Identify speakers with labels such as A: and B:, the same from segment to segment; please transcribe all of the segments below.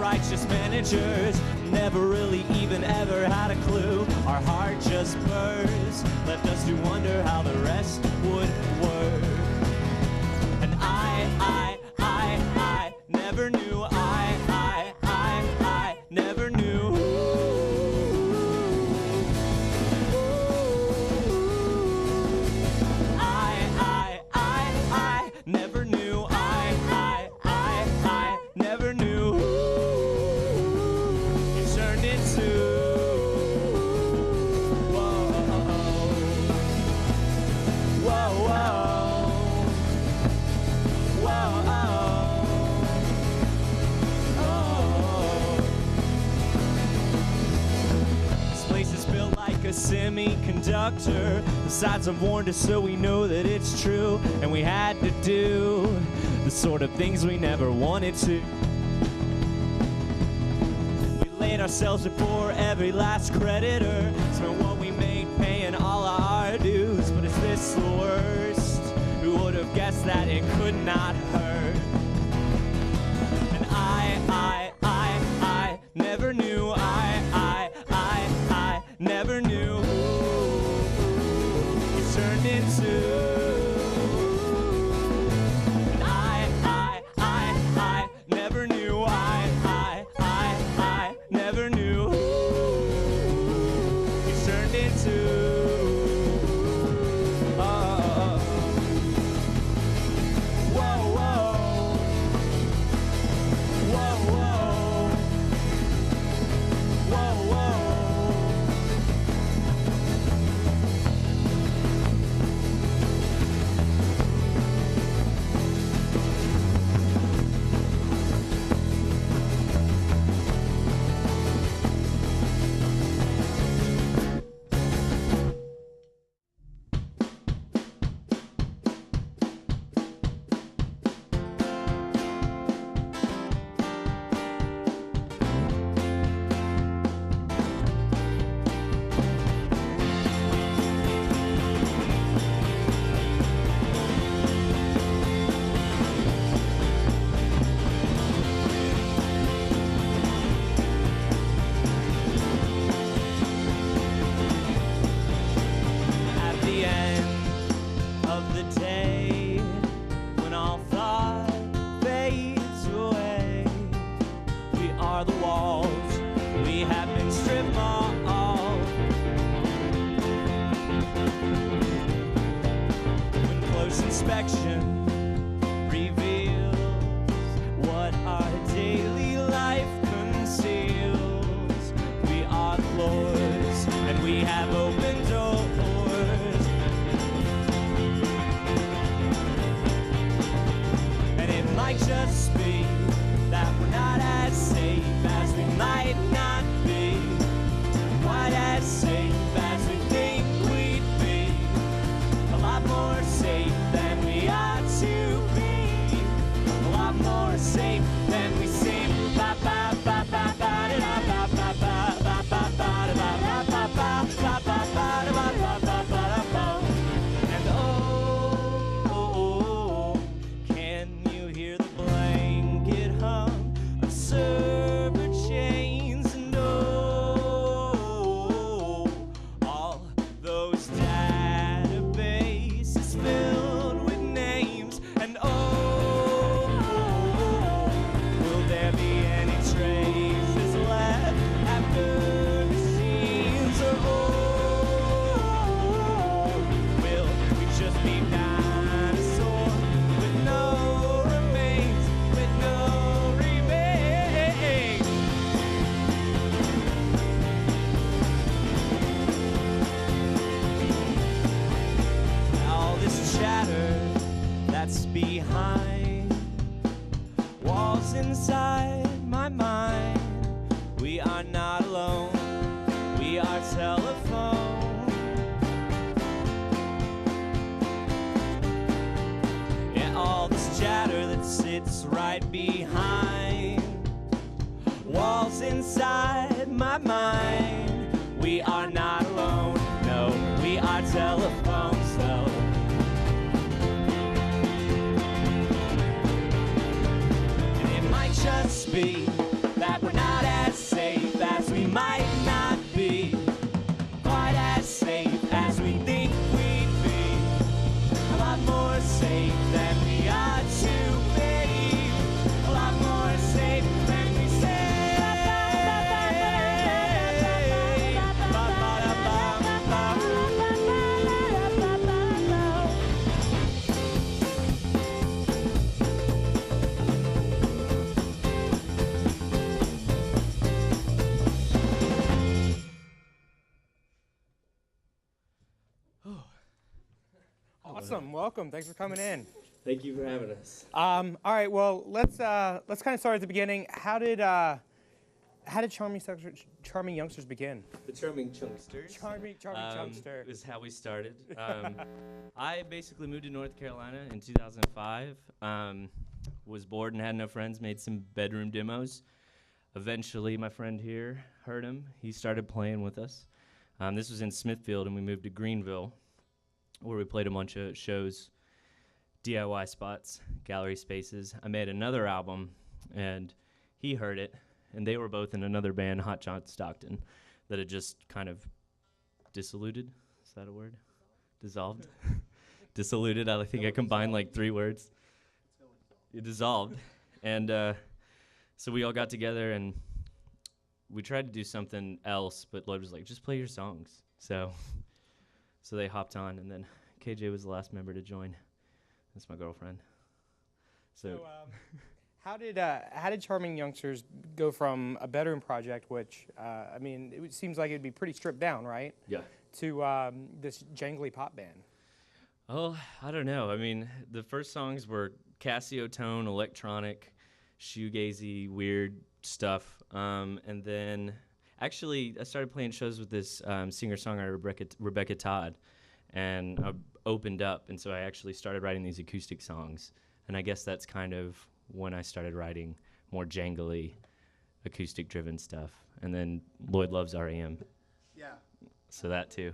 A: self-righteous managers never really even ever had a clue. Our heart just burst, left us to wonder how the rest would work. And I never knew. I never knew. I never knew. I never knew. It turned into whoa, whoa, whoa, whoa. This place is built like a semiconductor. The sides have warned us, so we know that it's true. And we had to do the sort of things we never wanted to. We laid ourselves before every last creditor, spent what we made paying all our dues. But is this the worst? Who would have guessed that it could not hurt? And I never knew. I never knew. It turned into. Never knew. I never knew. It turned into. Whoa, whoa, whoa, whoa, whoa. Inspection reveals what our daily life conceals. We are the Lord's, and we have open doors. And it might just be that we're not as safe as we might not be, quite as safe as we think we'd be, a lot more safe than we ought to be, a lot more safe than we seem. Ba ba ba ba ba da ba ba ba ba ba ba da ba ba ba ba ba ba da ba ba ba ba da ba. And oh, can you hear the blanket hum of server chains? And oh, all those databases filled with names. And oh, will there be any traces left after machines? Or oh, will we just be dinosaurs with no remains, with no remains? All this chatter that's behind walls inside my mind. We are not alone. We are telephone. Yeah, all this chatter that sits right behind walls inside my mind. We are not alone. No, we are telephones, though. And it might just be that
B: Awesome. Welcome. Thanks for coming in.
C: Thank you for having us.
B: All right. Well, let's kind of start at the beginning. How did Charming Youngsters begin?
C: The Charming Chunksters.
B: Charming Chunkster.
C: Is how we started. I basically moved to North Carolina in 2005. Was bored and had no friends, made some bedroom demos. Eventually, my friend here heard him. He started playing with us. This was in Smithfield, and we moved to Greenville, where we played a bunch of shows, DIY spots, gallery spaces. I made another album, and he heard it, and they were both in another band, Hot John Stockton, that had just kind of dissoluted. Is that a word? Dissolved? Dissoluted. I think I combined like 3 words. It dissolved. And so we all got together, and we tried to do something else, but Lloyd was like, just play your songs. So they hopped on, and then KJ was the last member to join. That's my girlfriend. So
B: how did Charming Youngsters go from a bedroom project, which I mean, it seems like it'd be pretty stripped down, right?
C: Yeah.
B: To this jangly pop band.
C: Oh, I don't know. I mean, the first songs were Casio tone, electronic, shoegazy, weird stuff. And then, actually, I started playing shows with this singer-songwriter, Rebecca Todd, and I opened up. And so I actually started writing these acoustic songs. And I guess that's kind of when I started writing more jangly, acoustic-driven stuff. And then Lloyd loves REM.
B: Yeah.
C: So that, too.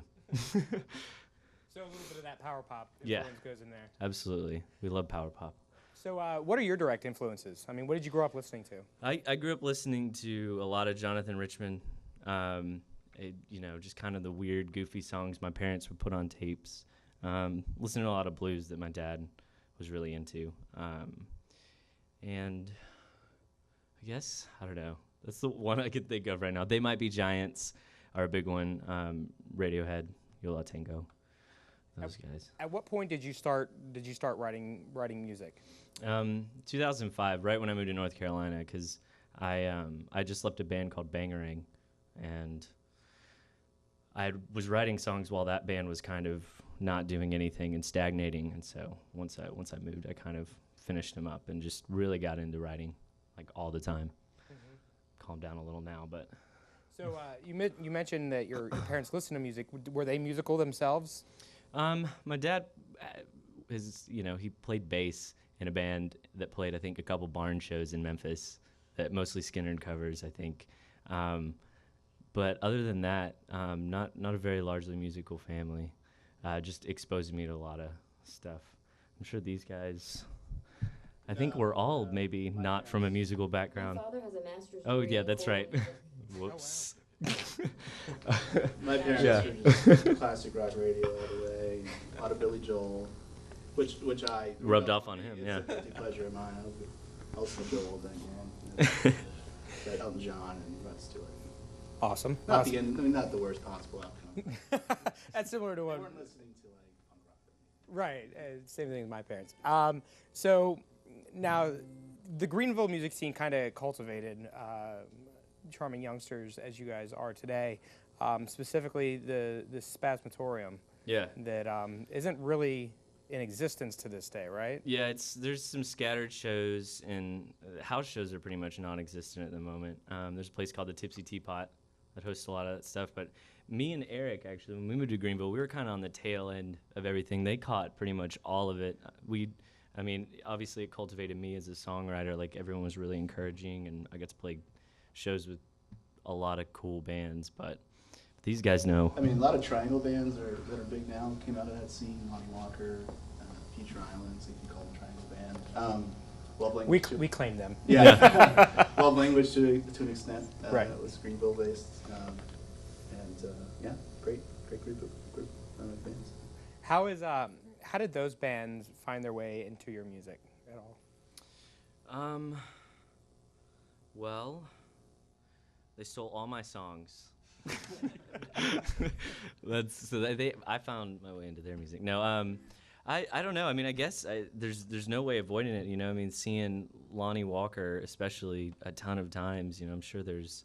B: So a little bit of that power pop
C: influence
B: goes in there.
C: Absolutely. We love power pop.
B: So what are your direct influences? I mean, what did you grow up listening to?
C: I grew up listening to a lot of Jonathan Richman, just kind of the weird, goofy songs my parents would put on tapes. Listening to a lot of blues that my dad was really into. And I guess, I don't know. That's the one I could think of right now. They Might Be Giants are a big one. Radiohead, Yo La Tengo. Those guys.
B: At what point did you start writing music?
C: 2005, right when I moved to North Carolina, because I just left a band called Bangarang, and I was writing songs while that band was kind of not doing anything and stagnating. And so once I moved, I kind of finished them up and just really got into writing like all the time. Mm-hmm. Calmed down a little now, but.
B: So you mentioned that your parents listened to music. Were they musical themselves?
C: My dad he played bass in a band that played, I think, a couple barn shows in Memphis, that mostly Skinner covers, I think. But other than that, not a very largely musical family. Just exposing me to a lot of stuff. I'm sure these guys, I think we're all maybe not from a musical background.
D: My father has a master's
C: Oh,
D: degree
C: yeah,
D: in
C: that's right.
D: choral
C: Whoops.
E: My parents
C: Yeah.
E: were just classic rock radio all the way, a lot of Billy Joel, which I
C: Rubbed off on him,
E: it's
C: yeah.
E: a guilty pleasure of mine. I'll listen to Joel all day long. But Elton John and Rod Stewart.
B: Awesome.
E: Not the worst possible outcome.
B: That's similar to
E: They
B: what.
E: weren't listening to like punk rock.
B: Right. Same thing with my parents. So now, the Greenville music scene kind of cultivated Charming Youngsters as you guys are today. Specifically, the Spasmatorium.
C: Yeah.
B: That isn't really in existence to this day, right?
C: Yeah, there's some scattered shows, and house shows are pretty much non-existent at the moment. There's a place called the Tipsy Teapot that hosts a lot of that stuff. But me and Eric, actually, when we moved to Greenville, we were kind of on the tail end of everything. They caught pretty much all of it. Obviously, it cultivated me as a songwriter. Like, everyone was really encouraging, and I got to play shows with a lot of cool bands. But these guys know.
E: I mean, a lot of triangle bands that are big now came out of that scene. Lonnie Walker, Future Islands, you can call them triangle band. Love Language.
B: We claim them.
E: Yeah. Love Language to an extent.
B: Right.
E: It was Greenville based. Great group of bands.
B: How did those bands find their way into your music at all?
C: Well, they stole all my songs. I found my way into their music. No, I don't know. I mean, I guess there's no way avoiding it. You know, I mean, seeing Lonnie Walker, especially a ton of times. You know, I'm sure there's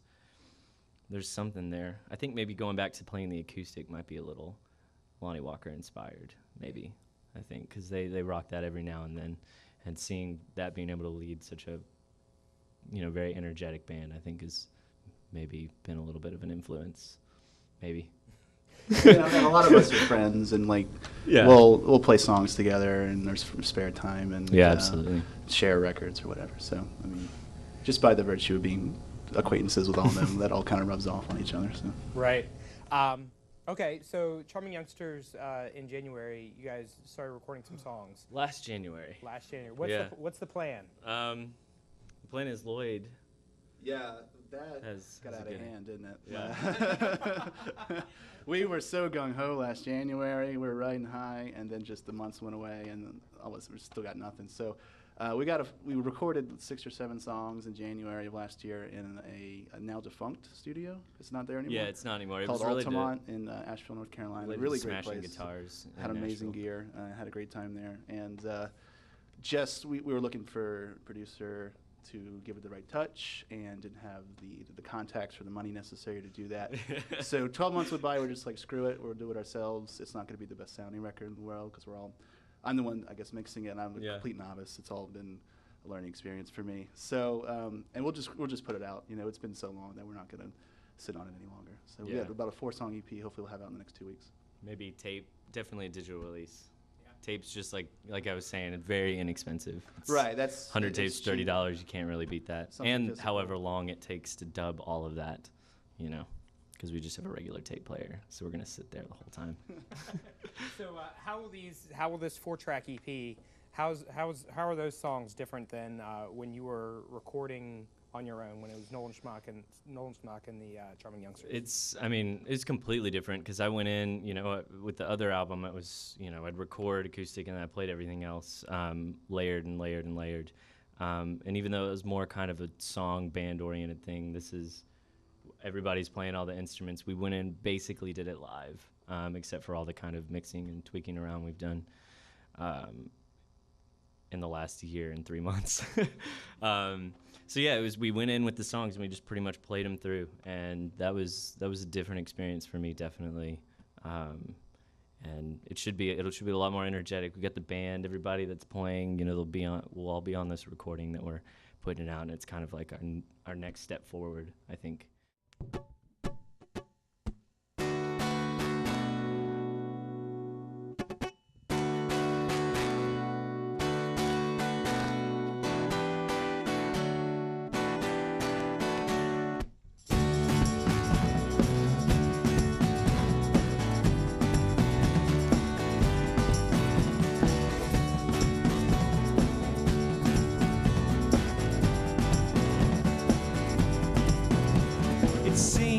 C: something there. I think maybe going back to playing the acoustic might be a little Lonnie Walker inspired. Maybe. I think, because they rock that every now and then, and seeing that being able to lead such a, very energetic band, I think is maybe been a little bit of an influence, maybe.
E: Yeah, and a lot of us are friends, and we'll play songs together, and there's spare time, and
C: absolutely
E: share records or whatever. So I mean, just by the virtue of being acquaintances with all of them, that all kind of rubs off on each other. So
B: right. Okay, so Charming Youngsters, in January, you guys started recording some songs.
C: Last January.
B: What's the plan?
C: The plan is Lloyd.
E: Yeah, that got out of hand, didn't it?
C: Yeah.
E: We were so gung-ho last January. We were riding high, and then just the months went away, and we still got nothing. So we recorded 6 or 7 songs in January of last year in a now defunct studio. It's not there anymore.
C: Yeah, it's not anymore. It
E: called
C: was really
E: Altamont in Asheville, North Carolina. Really great
C: smashing
E: place.
C: guitars.
E: Had amazing gear. Had a great time there, and we were looking for a producer to give it the right touch, and didn't have the contacts or the money necessary to do that. So 12 months went by. We're just like, screw it. We'll do it ourselves. It's not going to be the best sounding record in the world because I'm the one, I guess, mixing it, and I'm a complete novice. It's all been a learning experience for me. So, and we'll just put it out. It's been so long that we're not going to sit on it any longer. So we have about a 4-song EP. Hopefully we'll have out in the next 2 weeks.
C: Maybe tape, definitely a digital release. Tape's just like I was saying, it's very inexpensive. It's
E: right, that's
C: 100 tapes, $30. You can't really beat that.
E: Something
C: and
E: physical.
C: however long it takes to dub all of that, because we just have a regular tape player, so we're gonna sit there the whole time.
B: So how will this 4-track EP? How are those songs different than when you were recording on your own, when it was Nolan Schmuck and the Charming Youngsters?
C: It's completely different because I went in, with the other album, it was, I'd record acoustic and then I played everything else, layered and layered and layered. And even though it was more kind of a song band oriented thing, this is everybody's playing all the instruments. We went in, basically did it live, except for all the kind of mixing and tweaking around we've done in the last year and 3 months. So yeah, we went in with the songs and we just pretty much played them through, and that was a different experience for me, definitely. And it should be a lot more energetic. We got the band, everybody that's playing, we'll all be on this recording that we're putting out, and it's kind of like our next step forward, I think.
A: It seems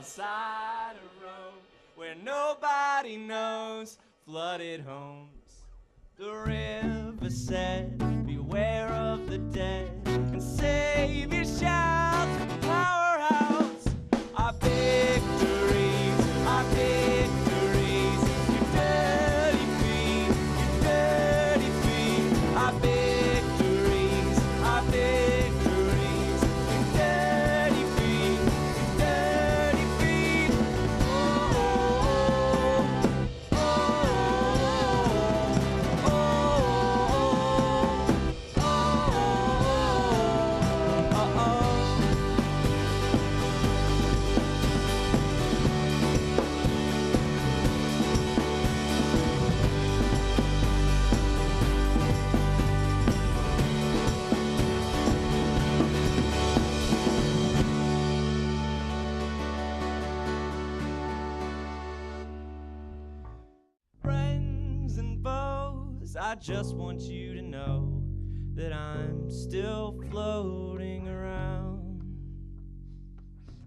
C: outside of Rome, where nobody knows flooded homes. The river said, beware of the dead, and save your shouts from the powerhouse. Our victories, our victories, your dirty feet, our victories, our victories, your dirty feet, your dirty feet. Oh, oh, oh, oh, oh, oh, oh, oh. Friends and foes, I just want you to know that I'm still floating around,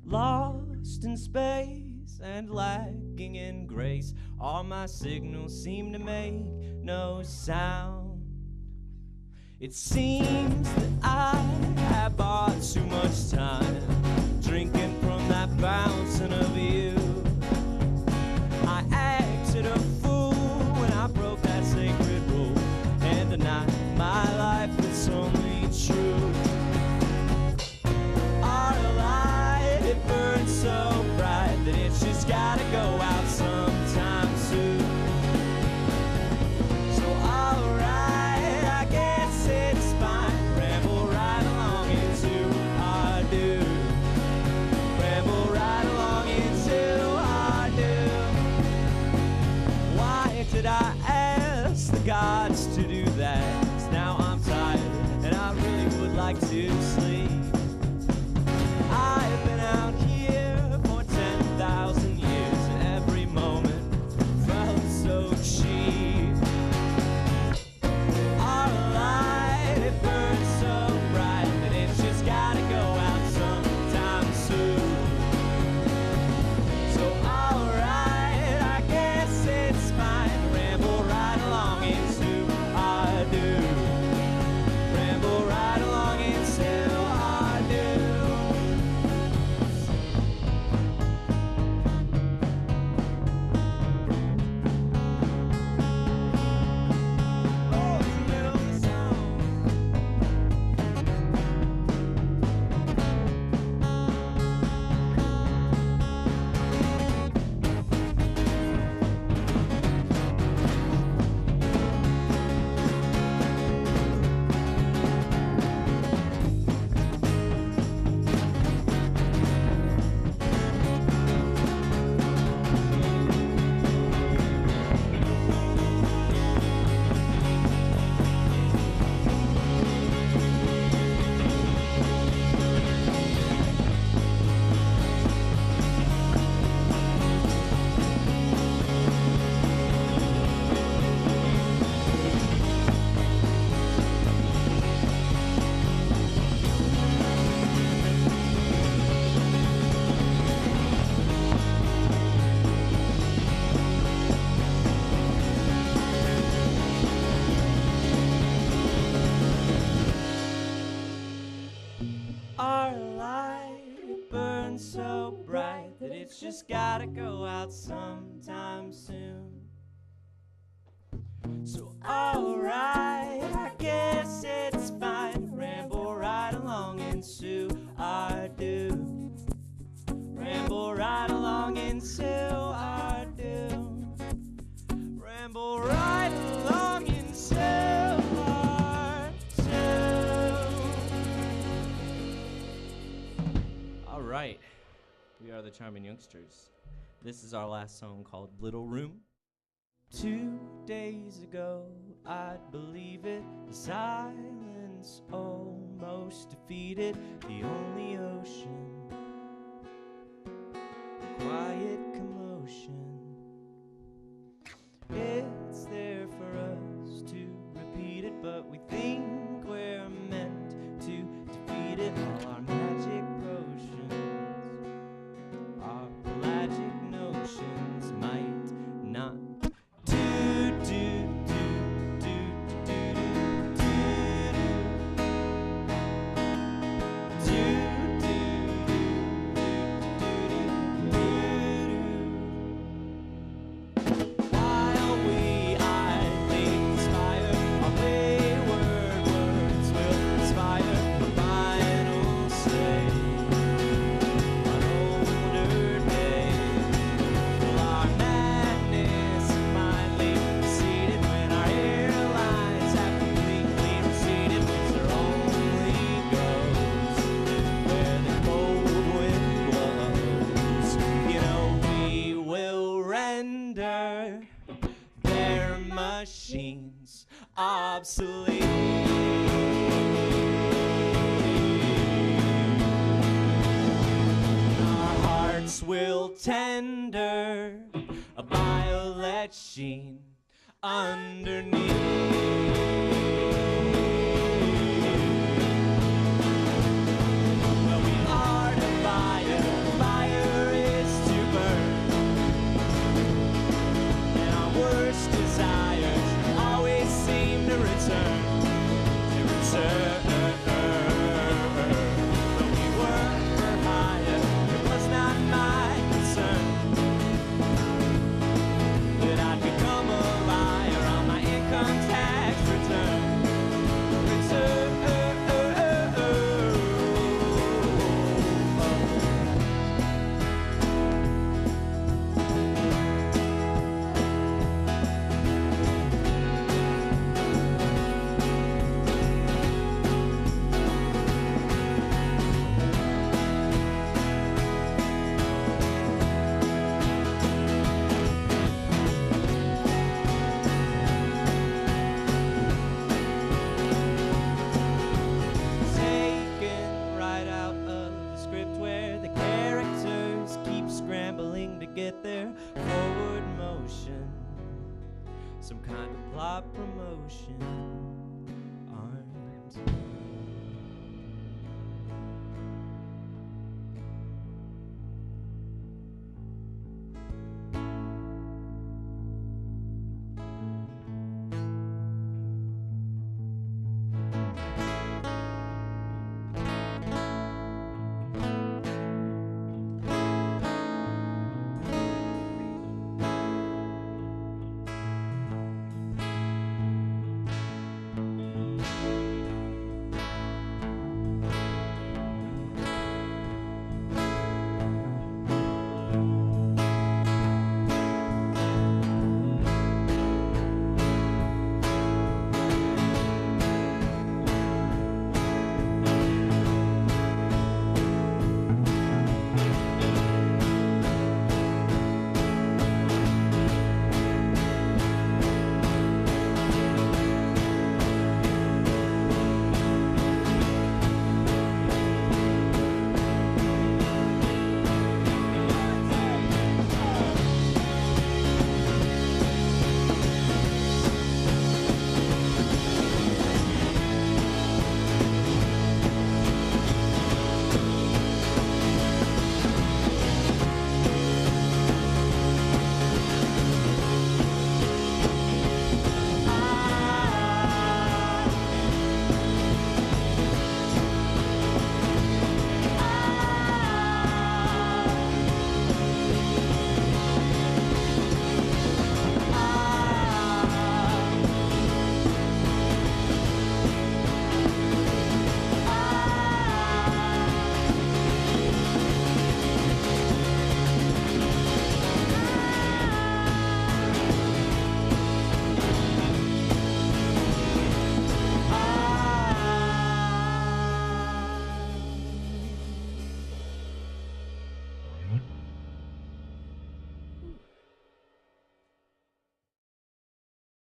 C: lost in space and lacking in grace. All my signals seem to make no sound. It seems that I have bought too much time, drinking from that fountain of you. I acted a fool when I broke that sacred rule and denied my life was only true. Our light, it burns so bright that it's just gotta go out sometime soon. So alright, I guess it's fine. Ramble right along into our doom. Ramble right along into our doom. Why did I ask the gods to do that? 'Cause now I'm tired and I really would like to sleep. I've been out here for 10,000 years and every moment felt so cheap. Our light, it burns so bright that it's just gotta go out sometime soon. So alright, I guess it's fine. Ramble right along into our doom. Ramble right along into our doom. Oh, it's the middle of the song. Our light burns so bright that it's just gotta go out sometime soon. So alright, I guess it's fine. Ramble right along into our doom. Ramble right along into our doom. Ramble right along into our doom. All right, we are the Charming Youngsters. This is our last song called Little Room. 2 days ago, I'd believe it, the silence almost defeated the only ocean, the quiet commotion. It's there for us to repeat it, but we think we're meant to defeat it. All our magic potions are machines obsolete. Our hearts will tender a violet sheen underneath.